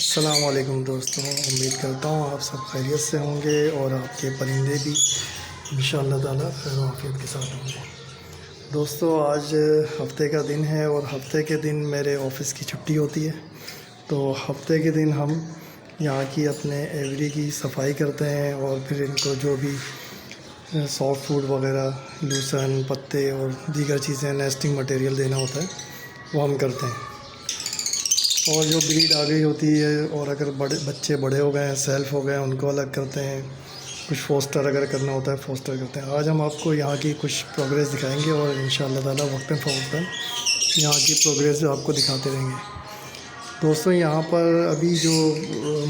अस्सलाम वालेकुम दोस्तों, उम्मीद करता हूँ आप सब खैरियत से होंगे और आपके परिंदे भी इंशाअल्लाह ताला खैर आफियत के साथ होंगे। दोस्तों, आज हफ्ते का दिन है और हफ्ते के दिन मेरे ऑफ़िस की छुट्टी होती है। तो हफ्ते के दिन हम यहाँ की अपने एवरी की सफाई करते हैं और फिर इनको जो भी सॉफ्ट फूड वगैरह लूसन पत्ते और दीगर चीज़ें नेस्टिंग मटेरियल देना होता है वो हम करते हैं। और जो ब्रीड आ गई होती है और अगर बच्चे बड़े हो गए हैं, सेल्फ हो गए हैं, उनको अलग करते हैं। कुछ फोस्टर अगर करना होता है फोस्टर करते हैं। आज हम आपको यहाँ की कुछ प्रोग्रेस दिखाएंगे और इंशाअल्लाह ताला वक्तन फ़वक्तन यहाँ की प्रोग्रेस आपको दिखाते रहेंगे। दोस्तों, यहाँ पर अभी जो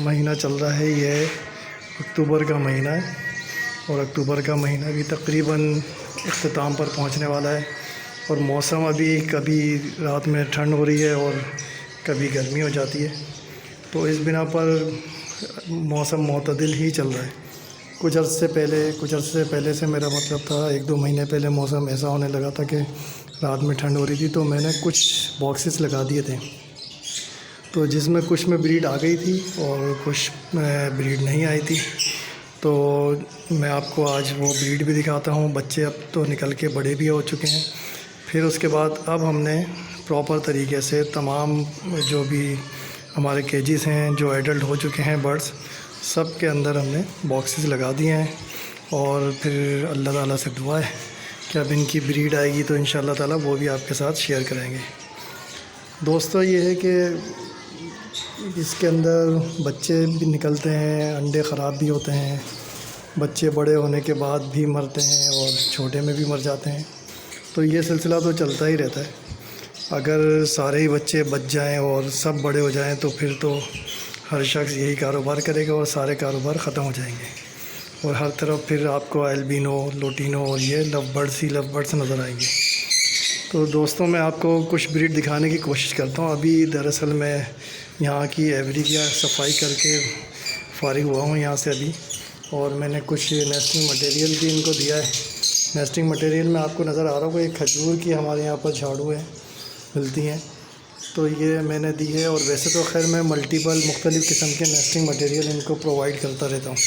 महीना चल रहा है ये अक्टूबर का महीना है और अक्टूबर का महीना भी तकरीबन इख्तिताम पर पहुँचने वाला है। और मौसम अभी कभी रात में ठंड हो रही है और कभी गर्मी हो जाती है। तो इस बिना पर मौसम मुतदिल ही चल रहा है। कुछ अर्से पहले से मेरा मतलब था 1-2 महीने पहले मौसम ऐसा होने लगा था कि रात में ठंड हो रही थी। तो मैंने कुछ बॉक्सेस लगा दिए थे, तो जिसमें कुछ में ब्रीड आ गई थी और कुछ में ब्रीड नहीं आई थी। तो मैं आपको आज वो ब्रीड भी दिखाता हूँ। बच्चे अब तो निकल के बड़े भी हो चुके हैं। फिर उसके बाद अब हमने प्रॉपर तरीके से तमाम जो भी हमारे केजेस हैं जो एडल्ट हो चुके हैं बर्ड्स, सब के अंदर हमने बॉक्सेस लगा दिए हैं। और फिर अल्लाह ताला से दुआ है कि अब इनकी ब्रीड आएगी तो इंशाअल्लाह ताला वो भी आपके साथ शेयर करेंगे। दोस्तों, ये है कि इसके अंदर बच्चे भी निकलते हैं, अंडे ख़राब भी होते हैं, बच्चे बड़े होने के बाद भी मरते हैं और छोटे में भी मर जाते हैं। तो ये सिलसिला तो चलता ही रहता है। अगर सारे ही बच्चे बच जाएं और सब बड़े हो जाएं तो फिर तो हर शख्स यही कारोबार करेगा और सारे कारोबार ख़त्म हो जाएंगे और हर तरफ फिर आपको एल्बिनो, लोटिनो और ये लव बर्ड्स नज़र आएंगे। तो दोस्तों, मैं आपको कुछ ब्रीड दिखाने की कोशिश करता हूँ। अभी दरअसल मैं यहाँ की एवरी की सफाई करके फ़ारिग हुआ हूँ यहाँ से अभी, और मैंने कुछ नेस्टिंग मटेरियल भी इनको दिया है। नेस्टिंग मटेरियल में आपको नज़र आ रहा होगा एक खजूर की हमारे यहाँ पर झाड़ू है मिलती हैं, तो ये मैंने दी है। और वैसे तो खैर मैं मल्टीपल मुख्तलिफ़ किस्म के नेस्टिंग मटेरियल इनको प्रोवाइड करता रहता हूँ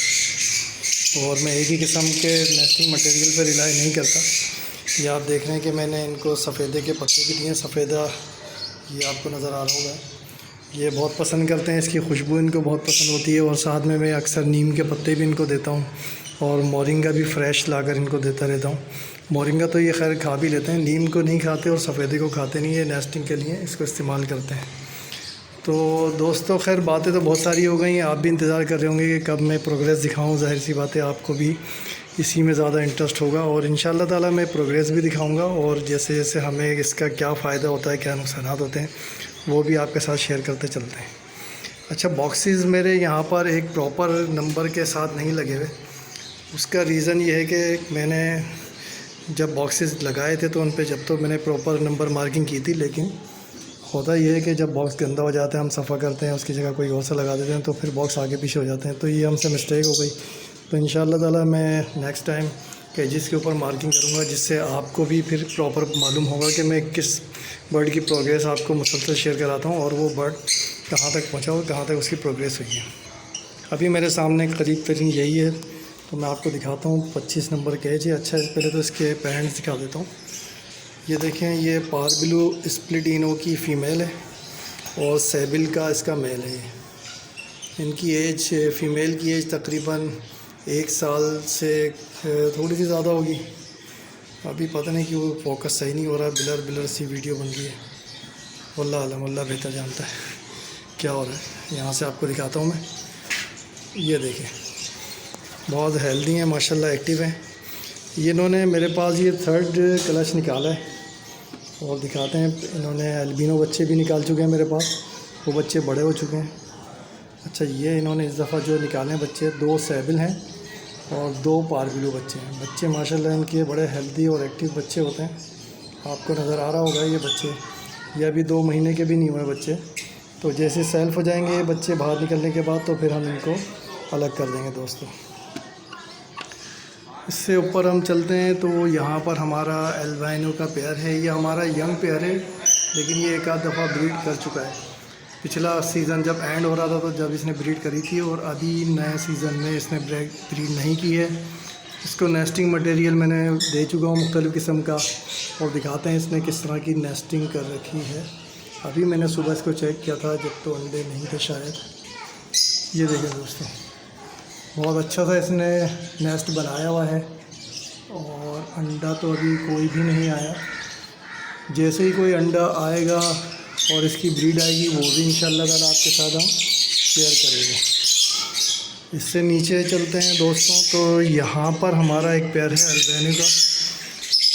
और मैं एक ही किस्म के नेस्टिंग मटेरियल पर रिलाई नहीं करता। ये आप देख रहे हैं कि मैंने इनको सफ़ेदे के पत्ते भी दिए हैं। सफ़ेदा ये आपको नज़र आ रहा होगा, ये बहुत पसंद करते हैं, इसकी खुशबू इनको बहुत पसंद होती है। और साथ में मैं अक्सर नीम के पत्ते भी इनको देता हूँ और मोरिंगा भी फ़्रेश लाकर इनको देता रहता हूँ। मोरिंगा तो ये खैर खा भी लेते हैं, नीम को नहीं खाते और सफ़ेदे को खाते नहीं, ये नेस्टिंग के लिए इसको इस्तेमाल करते हैं। तो दोस्तों, खैर बातें तो बहुत सारी हो गई हैं, आप भी इंतज़ार कर रहे होंगे कि कब मैं प्रोग्रेस दिखाऊं। ज़ाहिर सी बात है आपको भी इसी में ज़्यादा इंटरेस्ट होगा और इंशाअल्लाह ताला मैं प्रोग्रेस भी दिखाऊंगा और जैसे जैसे हमें इसका क्या फ़ायदा होता है, क्या नुकसान होते हैं, वो भी आपके साथ शेयर करते चलते हैं। अच्छा, बॉक्सेस मेरे यहाँ पर एक प्रॉपर नंबर के साथ नहीं लगे हुए। उसका रीज़न ये है कि मैंने जब बॉक्सेस लगाए थे तो उन पे जब तो मैंने प्रॉपर नंबर मार्किंग की थी, लेकिन होता ये है कि जब बॉक्स गंदा हो जाता है, हम सफ़ा करते हैं, उसकी जगह कोई और सा लगा देते हैं, तो फिर बॉक्स आगे पीछे हो जाते हैं। तो ये हमसे मिस्टेक हो गई। तो इंशाअल्लाह ताला मैं नेक्स्ट टाइम केजेस के ऊपर मार्किंग करूँगा, जिससे आपको भी फिर प्रॉपर मालूम होगा कि मैं किस बर्ड की प्रोग्रेस आपको मुसलसल शेयर कराता हूँ और वो बर्ड कहाँ तक पहुँचा और कहाँ तक उसकी प्रोग्रेस हुई है। अभी मेरे सामने करीब तरीन यही है, तो मैं आपको दिखाता हूँ 25 नंबर केज है। अच्छा, पहले तो इसके पेरेंट्स दिखा देता हूँ। ये देखें, ये पारबिलो स्प्लिटिनो की फ़ीमेल है और सेबिल का इसका मेल है। इनकी एज, फ़ीमेल की एज तकरीबन 1 साल से थोड़ी सी ज़्यादा होगी। अभी पता नहीं कि वो फोकस सही नहीं हो रहा, बिलर सी वीडियो बन रही है। वल्लाह आलम, अल्लाह बेहतर जानता है क्या हो रहा है। यहाँ से आपको दिखाता हूँ मैं। ये देखें, बहुत हेल्दी हैं माशाल्लाह, एक्टिव हैं। ये इन्होंने मेरे पास ये 3rd क्लच निकाला है और दिखाते हैं। इन्होंने एल्बिनो बच्चे भी निकाल चुके हैं मेरे पास, वो बच्चे बड़े हो चुके हैं। अच्छा, ये इन्होंने इस दफ़ा जो निकाले हैं बच्चे, 2 सेबिल हैं और 2 पारबिलो बच्चे हैं। बच्चे माशाल्लाह इनके बड़े हेल्दी और एक्टिव बच्चे होते हैं। आपको नज़र आ रहा होगा ये बच्चे, ये अभी 2 महीने के भी नहीं हुए बच्चे। तो जैसे सेल्फ हो जाएंगे ये बच्चे बाहर निकलने के बाद, तो फिर हम इनको अलग कर देंगे। दोस्तों, इससे ऊपर हम चलते हैं तो यहाँ पर हमारा एल्बिनो का पेयर है। ये हमारा यंग पेयर है, लेकिन ये एक आध दफ़ा ब्रीड कर चुका है। पिछला सीज़न जब एंड हो रहा था तो जब इसने ब्रीड करी थी, और अभी नए सीज़न में इसने ब्रीड नहीं की है। इसको नेस्टिंग मटेरियल मैंने दे चुका हूँ मुख्तलिफ़ किस्म का, और दिखाते हैं इसने किस तरह की नेस्टिंग कर रखी है। अभी मैंने सुबह इसको चेक किया था जब तो अंडे नहीं थे शायद। ये देखें दोस्तों, बहुत अच्छा सा इसने नेस्ट बनाया हुआ है, और अंडा तो अभी कोई भी नहीं आया। जैसे ही कोई अंडा आएगा और इसकी ब्रीड आएगी वो भी इंशाल्लाह ताला आपके साथ हम शेयर करेंगे। इससे नीचे चलते हैं दोस्तों, तो यहाँ पर हमारा एक पेयर है अल्बानो का।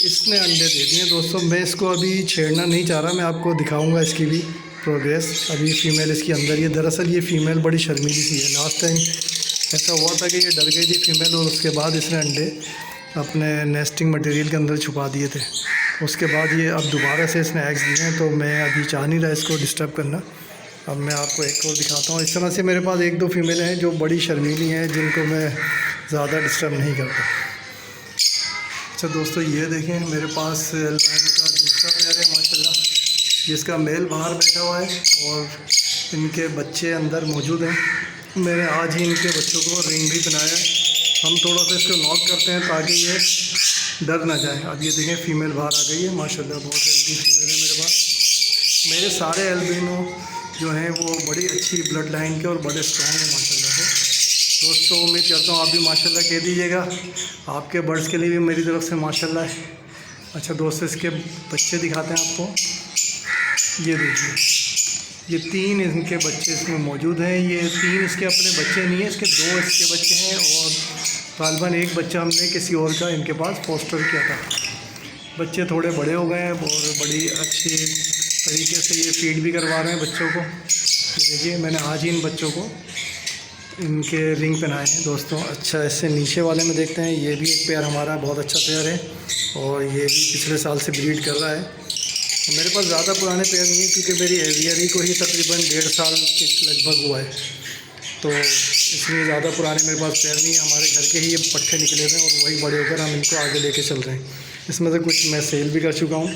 इसने अंडे दे दिए दोस्तों। मैं इसको अभी छेड़ना नहीं चाह रहा, मैं आपको दिखाऊंगा इसकी भी प्रोग्रेस। अभी फ़ीमेल इसकी अंदर, ये दरअसल ये फ़ीमेल बड़ी शर्मीली सी है। लास्ट टाइम ऐसा हुआ था कि ये डर गई थी फ़ीमेल, और उसके बाद इसने अंडे अपने नेस्टिंग मटेरियल के अंदर छुपा दिए थे। उसके बाद ये अब दोबारा से इसने एग्स दिए हैं, तो मैं अभी चाह नहीं रहा इसको डिस्टर्ब करना। अब मैं आपको एक और दिखाता हूँ। इस तरह से मेरे पास 1-2 फीमेल हैं जो बड़ी शर्मीली हैं, जिनको मैं ज़्यादा डिस्टर्ब नहीं करता। अच्छा दोस्तों, ये देखें मेरे पास अल्बानो का दूसरा पेयर है माशाल्लाह, जिसका मेल बाहर बैठा हुआ है और इनके बच्चे अंदर मौजूद हैं। मैंने आज ही इनके बच्चों को रिंग भी पहनाया है। हम थोड़ा सा इसको नॉक करते हैं ताकि ये डर ना जाए। अब ये देखें फ़ीमेल बाहर आ गई है माशाल्लाह, बहुत हेल्दी फीमेल है मेरे पास। मेरे सारे एल्बिनो जो हैं वो बड़ी अच्छी ब्लड लाइन के और बड़े स्ट्रॉन्ग हैं माशाल्लाह से। दोस्तों उम्मीद करता हूँ आप भी माशाल्लाह कह दीजिएगा। आपके बर्ड्स के लिए भी मेरी तरफ से माशाल्लाह है। अच्छा दोस्तों, इसके बच्चे दिखाते हैं आपको। ये देखिए, ये 3 इनके बच्चे इसमें मौजूद हैं। ये 3 इसके अपने बच्चे नहीं हैं, इसके 2 इसके बच्चे हैं, और गालिबन एक बच्चा हमने किसी और का इनके पास फोस्टर किया था। बच्चे थोड़े बड़े हो गए हैं और बड़ी अच्छी तरीके से ये फीड भी करवा रहे हैं बच्चों को। ये देखिए, मैंने आज ही इन बच्चों को इनके रिंग पहनाए हैं दोस्तों। अच्छा, इससे नीचे वाले में देखते हैं। ये भी एक पेयर हमारा बहुत अच्छा पेयर है, और ये भी पिछले साल से ब्रीड कर रहा है। मेरे पास ज़्यादा पुराने पेयर नहीं है, क्योंकि मेरी एवियरी को ही तकरीबन 1.5 साल के लगभग हुआ है, तो इसलिए ज़्यादा पुराने मेरे पास पेयर नहीं है। हमारे घर के ही ये पट्टे निकले हुए हैं, और वही बड़े होकर हम इनको आगे लेके चल रहे हैं। इसमें से कुछ मैं सेल भी कर चुका हूँ।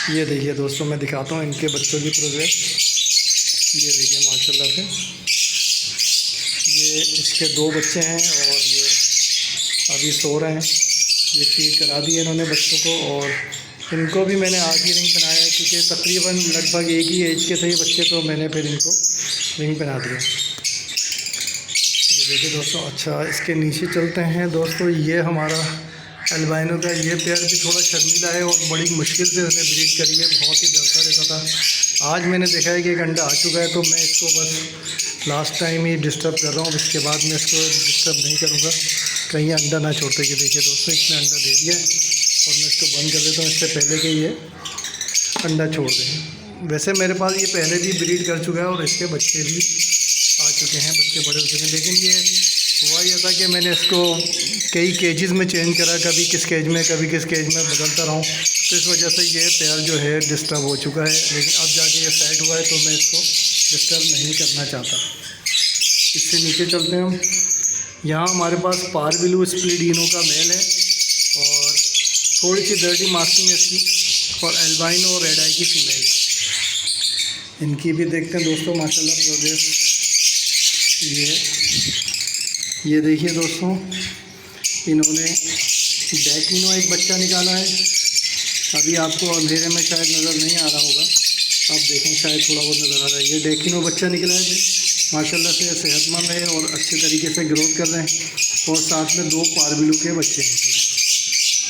ये देखिए दोस्तों, मैं दिखाता हूँ इनके बच्चों की प्रोग्रेस। ये देखिए माशाल्लाह से, ये इसके 2 बच्चे हैं, और ये अभी सो रहे हैं। ये फीड करा दिए इन्होंने बच्चों को, और इनको भी मैंने आज ही रिंग पहनाया है, क्योंकि तकरीबन लगभग एक ही एज के थे ये बच्चे, तो मैंने फिर इनको रिंग पहना दिया। ये देखिए दोस्तों। अच्छा, इसके नीचे चलते हैं दोस्तों। ये हमारा अल्बानो का ये पेयर भी थोड़ा शर्मीला है, और बड़ी मुश्किल से उसने ब्रीड करी है, बहुत ही डरता रहता था। आज मैंने देखा है कि एक अंडा आ चुका है, तो मैं इसको बस लास्ट टाइम ही डिस्टर्ब कर रहा हूँ। इसके बाद मैं इसको डिस्टर्ब नहीं करूँगा, कहीं अंडा ना छोड़ सके। देखिए दोस्तों, इसने अंडा दे दिया है, और मैं इसको बंद कर देता हूँ इससे पहले कि ये अंडा छोड़ दें। वैसे मेरे पास ये पहले भी ब्रीड कर चुका है, और इसके बच्चे भी आ चुके हैं, बच्चे बड़े हो चुके हैं। लेकिन ये हुआ यह था कि मैंने इसको कई केजेस में चेंज करा, कभी किस केज में कभी किस केज में बदलता रहा हूँ, तो इस वजह से ये पेयर जो है डिस्टर्ब हो चुका है। लेकिन अब जाके ये सेट हुआ है, तो मैं इसको डिस्टर्ब नहीं करना चाहता। इससे नीचे चलते हैं हम। यहाँ हमारे पास पारबिलू स्प्लिडिनो का मेल है, और थोड़ी सी डर्टी मार्किंग है इसकी, और अल्बानो और रेड आई की फीमेल है। इनकी भी देखते हैं दोस्तों माशाल्लाह प्रोग्रेस। ये देखिए दोस्तों, इन्होंने डेकिनो एक बच्चा निकाला है। अभी आपको अंधेरे में शायद नज़र नहीं आ रहा होगा, आप देखें शायद थोड़ा बहुत नज़र आ रहा है। ये डेकिनो बच्चा निकला है माशाल्लाह से, सेहतमंद है और अच्छे तरीके से ग्रोथ कर रहे हैं, और साथ में 2 पारबिलू के बच्चे हैं।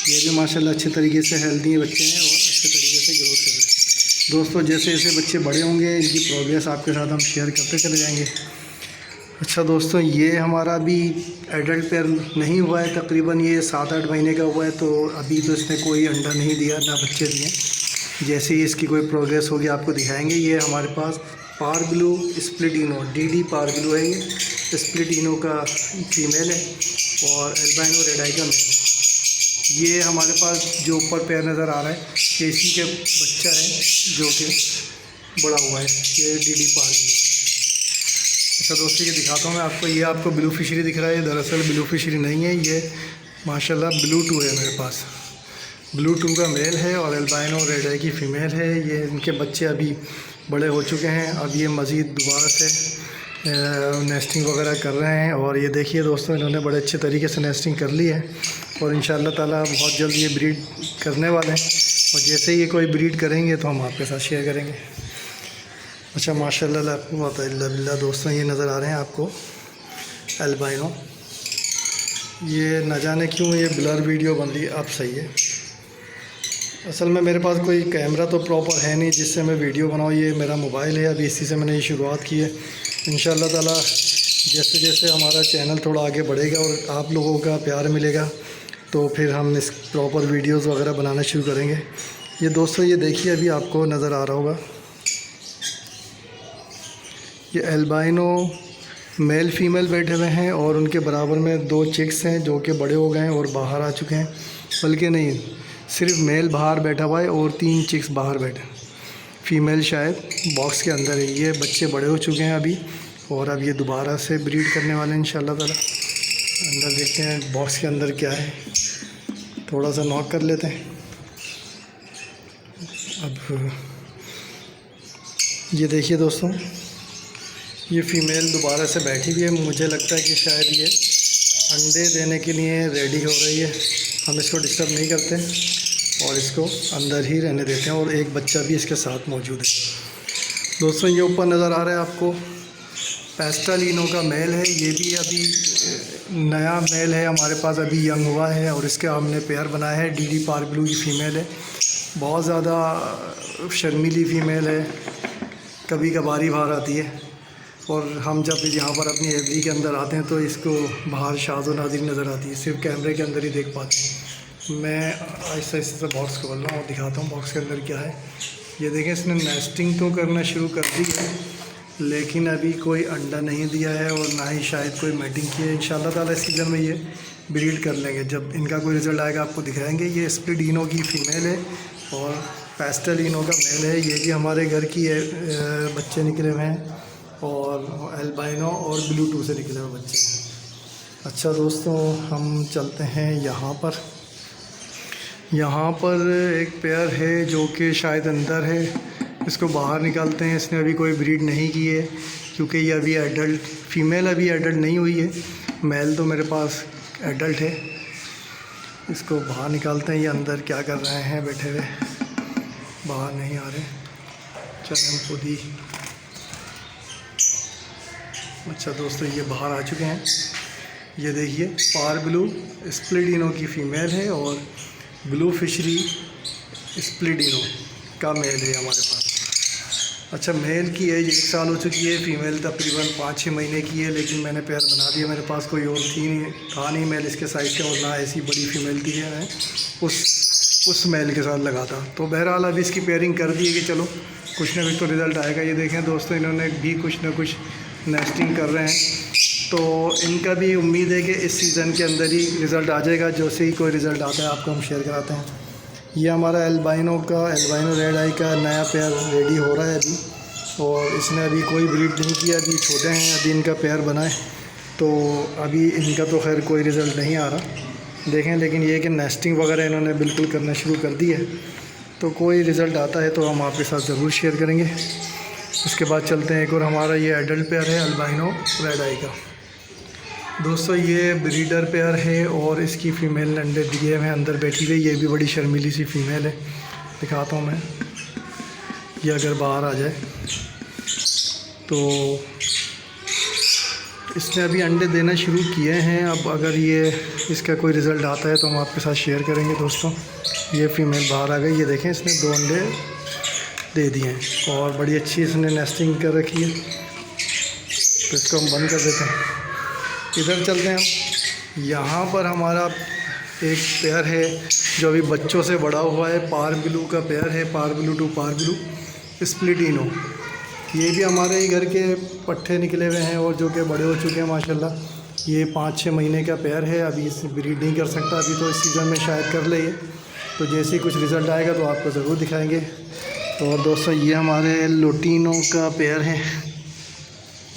ये भी माशाल्लाह अच्छे तरीके से हेल्दी बच्चे हैं, और अच्छे तरीके से ग्रोथ कर रहे हैं। दोस्तों जैसे जैसे बच्चे बड़े होंगे, इनकी प्रोग्रेस आपके साथ हम शेयर करते चले जाएंगे। अच्छा दोस्तों, ये हमारा अभी एडल्ट पेयर नहीं हुआ है, तकरीबन ये 7-8 महीने का हुआ है, तो अभी तो इसने कोई अंडा नहीं दिया, ना बच्चे दिए। जैसे ही इसकी कोई प्रोग्रेस होगी आपको दिखाएंगे। ये हमारे पास पारबिलू स्प्लिडिनो डीडी पारबिलू है, ये स्प्लिडिनो का फीमेल है, और अल्बानो रेड आई का मेल है। ये हमारे पास जो ऊपर पेयर नज़र आ रहा है, ये इसी के बच्चा है जो कि बड़ा हुआ है, ये डीडी पारबिलू। अच्छा दोस्तों, ये दिखाता हूँ मैं आपको। ये आपको ब्लू फिशरी दिख रहा है, दरअसल ब्लू फिशरी नहीं है, ये माशाल्लाह ब्लू 2 है मेरे पास। ब्लू 2 का मेल है, और अल्बानो रेड आई की फ़ीमेल है। ये इनके बच्चे अभी बड़े हो चुके हैं। अब ये मज़ीद दोबारा से नेस्टिंग वगैरह कर रहे हैं। और ये देखिए दोस्तों, इन्होंने बड़े अच्छे तरीके से नेस्टिंग कर ली है और इंशाअल्लाह ताला बहुत जल्द ये ब्रीड करने वाले हैं। और जैसे ही ये कोई ब्रीड करेंगे तो हम आपके साथ शेयर करेंगे। अच्छा, माशाल्लाह ला कुव्वता इल्ला बिल्लाह। दोस्तों ये नज़र आ रहे हैं आपको एल्बाइनो। ये न जाने क्यों ये ब्लर वीडियो बन रही है। अब सही है। असल में मेरे पास कोई कैमरा तो प्रॉपर है नहीं जिससे मैं वीडियो बनाऊँ। ये मेरा मोबाइल है, अभी इसी से मैंने ये शुरुआत की है। इंशाअल्लाह ताला जैसे जैसे हमारा चैनल थोड़ा आगे बढ़ेगा और आप लोगों का प्यार मिलेगा तो फिर हम इस प्रॉपर वीडियोस वगैरह बनाना शुरू करेंगे। ये दोस्तों ये देखिए, अभी आपको नज़र आ रहा होगा, ये एल्बाइनो मेल फीमेल बैठे हुए हैं और उनके बराबर में 2 चिक्स हैं जो कि बड़े हो गए हैं और बाहर आ चुके हैं। बल्कि नहीं, सिर्फ मेल बाहर बैठा हुआ है और 3 चिक्स बाहर बैठे। फ़ीमेल शायद बॉक्स के अंदर है। ये बच्चे बड़े हो चुके हैं अभी और अब ये दोबारा से ब्रीड करने वाले हैं इंशाअल्लाह ताला। अंदर देखते हैं बॉक्स के अंदर क्या है, थोड़ा सा नॉक कर लेते हैं। अब ये देखिए दोस्तों, ये फ़ीमेल दोबारा से बैठी हुई है। मुझे लगता है कि शायद ये अंडे देने के लिए रेडी हो रही है। हम इसको डिस्टर्ब नहीं करते और इसको अंदर ही रहने देते हैं और एक बच्चा भी इसके साथ मौजूद है। दोस्तों ये ऊपर नज़र आ रहा है आपको, पेस्टालिनो का मेल है। ये भी अभी नया मेल है हमारे पास, अभी यंग हुआ है और इसके हमने पेयर बनाया है। डीडी पार्क ब्लू की फ़ीमेल है, बहुत ज़्यादा शर्मीली फ़ीमेल है, कभी कभार बाहर आती है। और हम जब यहाँ पर अपनी एवरी के अंदर आते हैं तो इसको बाहर शाज़ व नाज़िर नज़र आती है, सिर्फ कैमरे के अंदर ही देख पाते हैं। मैं आहिस्ता आहिस्ता से बॉक्स खोल रहा हूँ और दिखाता हूँ बॉक्स के अंदर क्या है। ये देखें, इसने नेस्टिंग तो करना शुरू कर दी है लेकिन अभी कोई अंडा नहीं दिया है और ना ही शायद कोई मैटिंग की है। इंशाअल्लाह ताला इस सीज़न में ये ब्रीड कर लेंगे। जब इनका कोई रिज़ल्ट आएगा आपको दिखाएंगे। ये स्प्लिडिनो की फ़ीमेल है और पेस्टलिनो का मेल है। ये भी हमारे घर की बच्चे निकले हुए हैं और एल्बाइनो और ब्लू से निकले हुए बच्चे हैं। अच्छा दोस्तों, हम चलते हैं यहाँ पर। यहाँ पर एक पेयर है जो कि शायद अंदर है, इसको बाहर निकालते हैं। इसने अभी कोई ब्रीड नहीं की है क्योंकि ये अभी एडल्ट, फ़ीमेल अभी एडल्ट नहीं हुई है। मेल तो मेरे पास एडल्ट है। इसको बाहर निकालते हैं। ये अंदर क्या कर रहे हैं बैठे हुए, बाहर नहीं आ रहे। चलें हम खुद ही। अच्छा दोस्तों, ये बाहर आ चुके हैं। ये देखिए, पार ब्लू स्प्लिडिनो की फ़ीमेल है और ब्लू फिशरी स्प्लिडिनो का मेल है हमारे पास। अच्छा, मेल की एज 1 साल हो चुकी है, फ़ीमेल तकरीबन 5-6 महीने की है, लेकिन मैंने पेयर बना दिया। मेरे पास कोई और था नहीं मेल इसके साइज़ का और ना ऐसी बड़ी फ़ीमेल थी है मैं उस मेल के साथ लगाता। तो बहरहाल अभी इसकी पेयरिंग कर दी है कि चलो कुछ ना कुछ तो रिज़ल्ट आएगा। ये देखें दोस्तों, इन्होंने भी कुछ ना कुछ नेस्टिंग कर रहे हैं तो इनका भी उम्मीद है कि इस सीज़न के अंदर ही रिज़ल्ट आ जाएगा। जैसे ही कोई रिज़ल्ट आता है आपको हम शेयर कराते हैं। ये हमारा एल्बाइनो रेड आई का नया पेयर रेडी हो रहा है अभी और इसने अभी कोई ब्रीड नहीं किया, अभी छोटे हैं, अभी इनका पेयर बना है तो अभी इनका तो खैर कोई रिज़ल्ट नहीं आ रहा देखें। लेकिन ये कि नेस्टिंग वगैरह इन्होंने बिल्कुल करना शुरू कर दी है, तो कोई रिज़ल्ट आता है तो हम आपके साथ ज़रूर शेयर करेंगे। उसके बाद चलते हैं, एक और हमारा ये एडल्ट पेयर है एल्बाइनो रेड आई का। दोस्तों ये ब्रीडर पेयर है और इसकी फ़ीमेल ने अंडे दिए हुए अंदर बैठी हुई। ये भी बड़ी शर्मीली सी फ़ीमेल है, दिखाता हूँ मैं। ये अगर बाहर आ जाए तो इसने अभी अंडे देना शुरू किए हैं। अब अगर ये इसका कोई रिज़ल्ट आता है तो हम आपके साथ शेयर करेंगे। दोस्तों ये फ़ीमेल बाहर आ गई। ये देखें, इसने 2 अंडे दे दिए हैं और बड़ी अच्छी इसने नेस्टिंग कर रखी है। तो इसको हम बंद कर देते हैं। इधर चलते हैं हम। यहाँ पर हमारा एक पेयर है जो अभी बच्चों से बड़ा हुआ है, पार ब्लू का पेयर है, पार ब्लू टू पार ब्लू स्प्लिडिनो। ये भी हमारे ही घर के पट्ठे निकले हुए हैं और जो कि बड़े हो चुके हैं माशाल्लाह। ये 5-6 महीने का पेयर है, अभी इस ब्रीड नहीं कर सकता अभी, तो इस सीज़न में शायद कर ले। तो जैसे ही कुछ रिज़ल्ट आएगा तो आपको ज़रूर दिखाएंगे। और दोस्तों ये हमारे लोटिनो का पेयर है,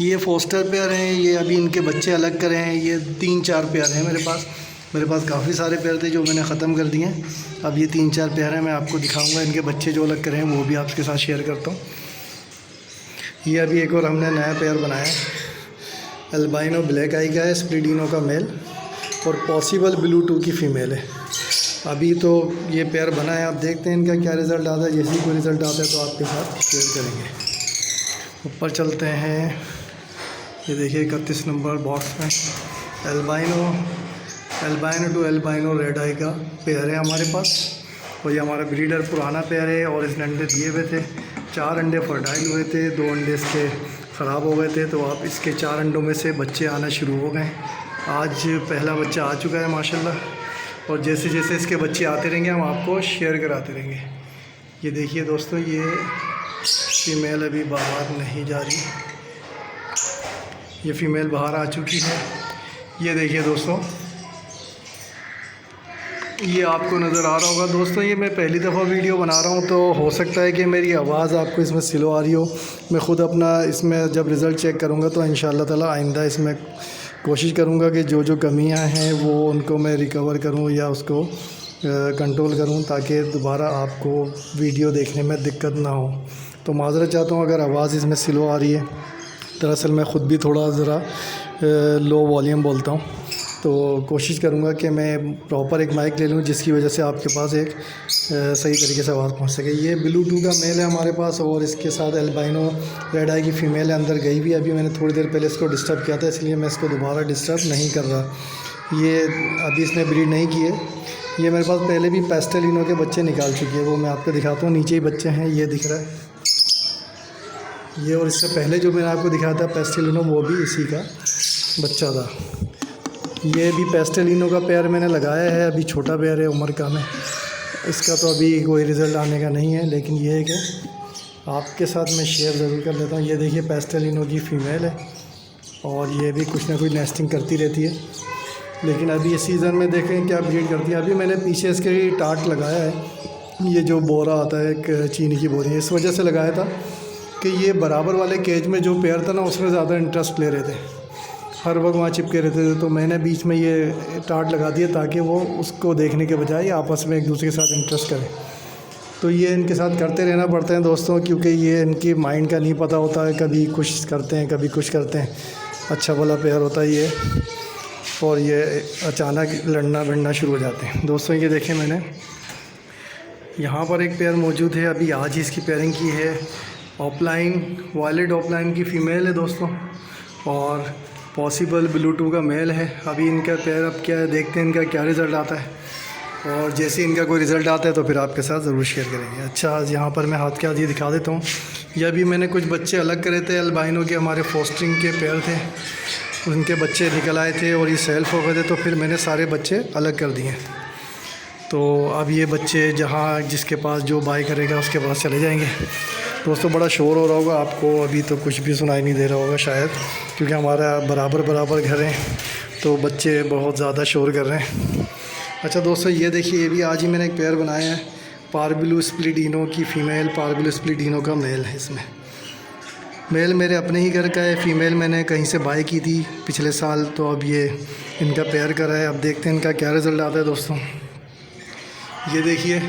ये फोस्टर पेयर हैं। ये अभी इनके बच्चे अलग करे हैं। ये 3-4 पेयर हैं मेरे पास काफ़ी सारे पेयर थे जो मैंने ख़त्म कर दिए हैं। अब ये 3-4 पेयर हैं, मैं आपको दिखाऊंगा। इनके बच्चे जो अलग करे हैं वो भी आपके साथ शेयर करता हूँ। ये अभी एक और हमने नया पेयर बनाया है, अल्बाइनो ब्लैक आई का है, स्प्लिडिनो का मेल और पॉसिबल ब्लू टू की फ़ीमेल है। अभी तो ये पेयर बना है, आप देखते हैं इनका क्या रिज़ल्ट आता है। जैसे ही कोई रिज़ल्ट आता है तो आपके साथ शेयर करेंगे। ऊपर चलते हैं, ये देखिए 31 नंबर बॉक्स में अल्बाइनो टू अल्बाइनो रेड आई का पेयर है हमारे पास। और ये हमारा ब्रीडर पुराना पेयर है और इसने अंडे दिए हुए थे। 4 अंडे फर्टाइल हुए थे, 2 अंडे इसके ख़राब हो गए थे, तो आप इसके 4 अंडों में से बच्चे आना शुरू हो गए। आज पहला बच्चा आ चुका है माशाल्लाह, और जैसे जैसे इसके बच्चे आते रहेंगे हम आपको शेयर कराते रहेंगे। ये देखिए दोस्तों, ये फ़ीमेल अभी बाहर नहीं जा रही, ये फ़ीमेल बाहर आ चुकी है। ये देखिए दोस्तों, ये आपको नज़र आ रहा होगा। दोस्तों ये मैं पहली दफ़ा वीडियो बना रहा हूँ, तो हो सकता है कि मेरी आवाज़ आपको इसमें स्लो आ रही हो। मैं ख़ुद अपना इसमें जब रिज़ल्ट चेक करूँगा तो इंशाअल्लाह ताला आइंदा इसमें कोशिश करूँगा कि जो जो कमियां हैं वो उनको मैं रिकवर करूँ या उसको कंट्रोल करूँ, ताकि दोबारा आपको वीडियो देखने में दिक्कत ना हो। तो माज़रत चाहता हूँ अगर आवाज़ इसमें स्लो आ रही है। दरअसल मैं ख़ुद भी थोड़ा ज़रा लो वॉल्यूम बोलता हूँ, तो कोशिश करूँगा कि मैं प्रॉपर एक माइक ले लूँ जिसकी वजह से आपके पास एक सही तरीके से आवाज़ पहुँच सके। ये ब्लू टू का मेल है हमारे पास और इसके साथ अल्बाइनो रेड आई की फ़ीमेल है, अंदर गई भी। अभी मैंने थोड़ी देर पहले इसको डिस्टर्ब किया था, इसलिए मैं इसको दोबारा डिस्टर्ब नहीं कर रहा। ये अभी इसने ब्रीड नहीं किए। ये मेरे पास पहले भी पेस्टेलिनो के बच्चे निकाल चुकी है, वो मैं आपको दिखाता हूँ। नीचे ही बच्चे हैं, ये दिख रहा है ये, और इससे पहले जो मैंने आपको दिखाया था पेस्टेलिनो, वो भी इसी का बच्चा था। ये भी पेस्टेलिनो का पेयर मैंने लगाया है, अभी छोटा पेयर है, उम्र कम है इसका, तो अभी कोई रिज़ल्ट आने का नहीं है। लेकिन ये है कि आपके साथ मैं शेयर ज़रूर कर लेता हूँ। ये देखिए पेस्टेलिनो की फ़ीमेल है और ये भी कुछ ना कुछ नेस्टिंग करती रहती है, लेकिन अभी इस सीज़न में देखें क्या ब्रीड करती है। अभी मैंने पीछे इसके टाट लगाया है, ये जो बोरा आता है एक चीनी की बोरी, इस वजह से लगाया था कि ये बराबर वाले केज में जो पेयर था ना, उसमें ज़्यादा इंटरेस्ट ले रहे थे, हर वक्त वहाँ चिपके रहते थे। तो मैंने बीच में ये टाट लगा दिया ताकि वो उसको देखने के बजाय आपस में एक दूसरे के साथ इंटरेस्ट करें। तो ये इनके साथ करते रहना पड़ता है दोस्तों, क्योंकि ये इनकी माइंड का नहीं पता होता है, कभी कुछ करते हैं कभी कुछ करते हैं। अच्छा भला पेयर होता है ये, और ये अचानक लड़ना भिड़ना शुरू हो जाते हैं। दोस्तों ये देखें, मैंने यहाँ पर एक पेयर मौजूद है, अभी आज ही इसकी पेयरिंग की है। ऑफलाइन वायलेट ऑफलाइन की फ़ीमेल है दोस्तों, और पॉसिबल ब्लू टू का मेल है। अभी इनका पेयर अब क्या है, देखते हैं इनका क्या रिज़ल्ट आता है, और जैसे इनका कोई रिज़ल्ट आता है तो फिर आपके साथ ज़रूर शेयर करेंगे। अच्छा, आज यहाँ पर मैं हाथ के हाथ ये दिखा देता हूँ। यह भी मैंने कुछ बच्चे अलग करे थे, अल्बाइनो के हमारे फोस्टिंग के पेयर थे, उनके बच्चे निकल आए थे और ये सेल्फ हो गए थे, तो फिर मैंने सारे बच्चे अलग कर दिए। तो अब ये बच्चे जहाँ जिसके पास जो बाई करेगा उसके पास चले जाएंगे। दोस्तों बड़ा शोर हो रहा होगा आपको, अभी तो कुछ भी सुनाई नहीं दे रहा होगा शायद, क्योंकि हमारा बराबर घर है, तो बच्चे बहुत ज़्यादा शोर कर रहे हैं। अच्छा दोस्तों ये देखिए, ये भी आज ही मैंने एक पेयर बनाया है, पारब्लू स्प्लिडिनो की फ़ीमेल, पारब्लू स्प्लिडिनो का मेल है। इसमें मेल मेरे अपने ही घर का है, फ़ीमेल मैंने कहीं से बाई की थी पिछले साल, तो अब ये इनका पेयर करा है। अब देखते हैं इनका क्या रिज़ल्ट आता है। दोस्तों ये देखिए,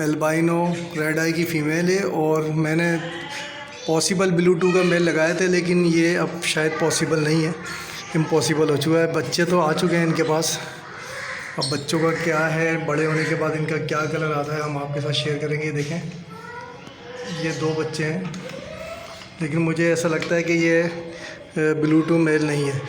अल्बाइनो रेड आई की फ़ीमेल है, और मैंने पॉसिबल ब्लू टू का मेल लगाए थे, लेकिन ये अब शायद पॉसिबल नहीं है, इम्पॉसिबल हो चुका है। बच्चे तो आ चुके हैं इनके पास, अब बच्चों का क्या है, बड़े होने के बाद इनका क्या कलर आता है हम आपके साथ शेयर करेंगे। देखें ये 2 बच्चे हैं, लेकिन मुझे ऐसा लगता है कि ये ब्लू टू मेल नहीं है।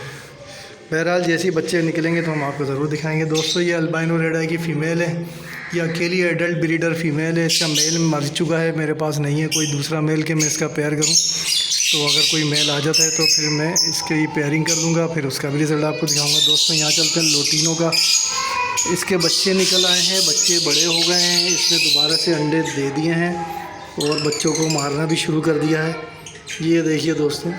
बहरहाल जैसे ही बच्चे निकलेंगे तो हम आपको ज़रूर दिखाएंगे। दोस्तों ये अल्बाइनो रेड आई की फ़ीमेल है, ये अकेली एडल्ट ब्रीडर फ़ीमेल है। इसका मेल मर चुका है, मेरे पास नहीं है कोई दूसरा मेल के मैं इसका पेयर करूं। तो अगर कोई मेल आ जाता है तो फिर मैं इसकी पेयरिंग कर दूंगा, फिर उसका भी रिज़ल्ट आपको दिखाऊंगा। दोस्तों यहाँ चलते हैं लोटिनो का, इसके बच्चे निकल आए हैं, बच्चे बड़े हो गए हैं, इसने दोबारा से अंडे दे दिए हैं और बच्चों को मारना भी शुरू कर दिया है। ये देखिए दोस्तों,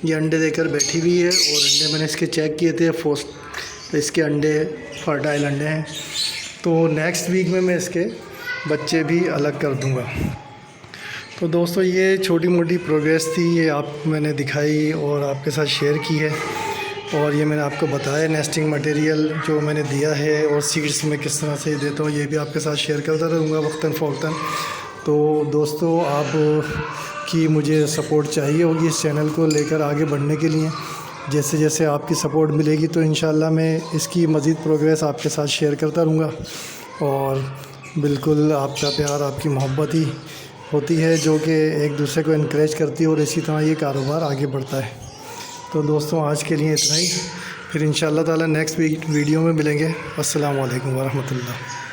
ये अंडे देकर बैठी हुई है, और अंडे मैंने इसके चेक किए थे, इसके अंडे फर्टाइल अंडे हैं। तो नेक्स्ट वीक में मैं इसके बच्चे भी अलग कर दूंगा। तो दोस्तों ये छोटी मोटी प्रोग्रेस थी, ये आप मैंने दिखाई और आपके साथ शेयर की है, और ये मैंने आपको बताया नेस्टिंग मटेरियल जो मैंने दिया है और सीड्स में किस तरह से देता हूँ, ये भी आपके साथ शेयर करता रहूँगा वक्तन फ़ौक्तन। तो दोस्तों आप की मुझे सपोर्ट चाहिए होगी इस चैनल को लेकर आगे बढ़ने के लिए। जैसे जैसे आपकी सपोर्ट मिलेगी तो इंशाल्लाह मैं इसकी मज़ीद प्रोग्रेस आपके साथ शेयर करता रहूँगा। और बिल्कुल आपका प्यार, आपकी मोहब्बत ही होती है जो कि एक दूसरे को इनकरेज करती है और इसी तरह ये कारोबार आगे बढ़ता है। तो दोस्तों आज के लिए इतना ही, फिर इंशाल्लाह ताला नेक्स्ट वीडियो में मिलेंगे। अस्सलाम वालेकुम व रहमतुल्लाह।